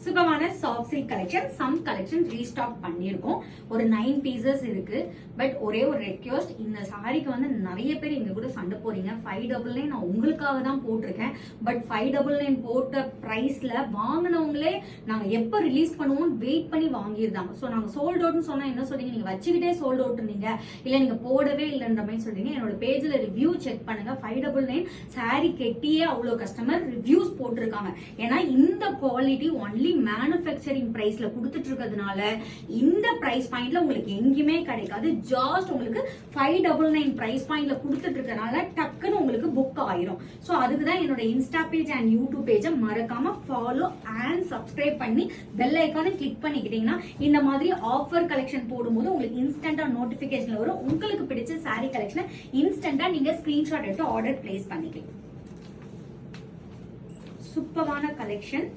சூப்பரான soft silk collection, some collection restock பண்ணியிருக்கோம். ஒரு 9 பீசஸ் இருக்கு. பட் ஒரே ஒரு ரெக்வெஸ்ட், இந்த சாரிக்கு வந்து நிறைய பேர் எங்க கூட சண்டை போறீங்க. 599 நான் உங்களுக்காக தான் போட்டிருக்கேன். பட் 599 போட்ட பிரைஸ்ல வாங்கினவங்களே நாங்க எப்ப ரிலீஸ் பண்ணுவோம் வெயிட் பண்ணி வாங்கியிருந்தாங்க. ஸோ நாங்க சோல்ட் அவுட்னு சொன்னா என்ன சொல்றீங்க, நீங்க வச்சுக்கிட்டே சோல்ட் அவுட் இருந்தீங்க, இல்ல நீங்க போடவே இல்லைன்ற மாதிரி சொல்றீங்க. என்னோட பேஜ்ல ரிவ்யூ செக் பண்ணுங்க. 599 சாரி கெட்டியே அவ்வளவு கஸ்டமர் ரிவ்யூஸ் போட்டிருக்காங்க. ஏன்னா இந்த குவாலிட்டி ஒன்லி மேனுஃபேக்சரிங் பிரைஸ்ல கொடுத்துட்டு இருக்கிறதுனால இந்த பிரைஸ் பாயிண்ட்ல உங்களுக்கு எங்கேயுமே கிடைக்காது. ஜாஸ்ட் உங்களுக்கு 599 பிரைஸ் பாயிண்ட்ல கொடுத்துட்டு இருக்கனால டக்குன்னு உங்களுக்கு புக் ஆயிரும். ஸோ அதுக்கு தான் என்னோட இன்ஸ்டா பேஜ் அண்ட் யூடியூப் பேஜை மறக்காம ஃபாலோ அண்ட் சப்ஸ்கிரைப் பண்ணி பெல் ஐக்கானை கிளிக் பண்ணிக்கிட்டீங்கன்னா இந்த மாதிரி ஆஃபர் கலெக்ஷன் போடும்போது உங்களுக்கு இன்ஸ்டன்டா நோட்டிபிகேஷன் வரும். உங்களுக்கு பிடிச்ச சாரி கலெக்ஷனை இன்ஸ்டன்டா நீங்க ஸ்கிரீன்ஷாட் எடுத்து ஆர்டர் பிளேஸ் பண்ணிக்கலாம். சூப்பரான கலெக்ஷன்.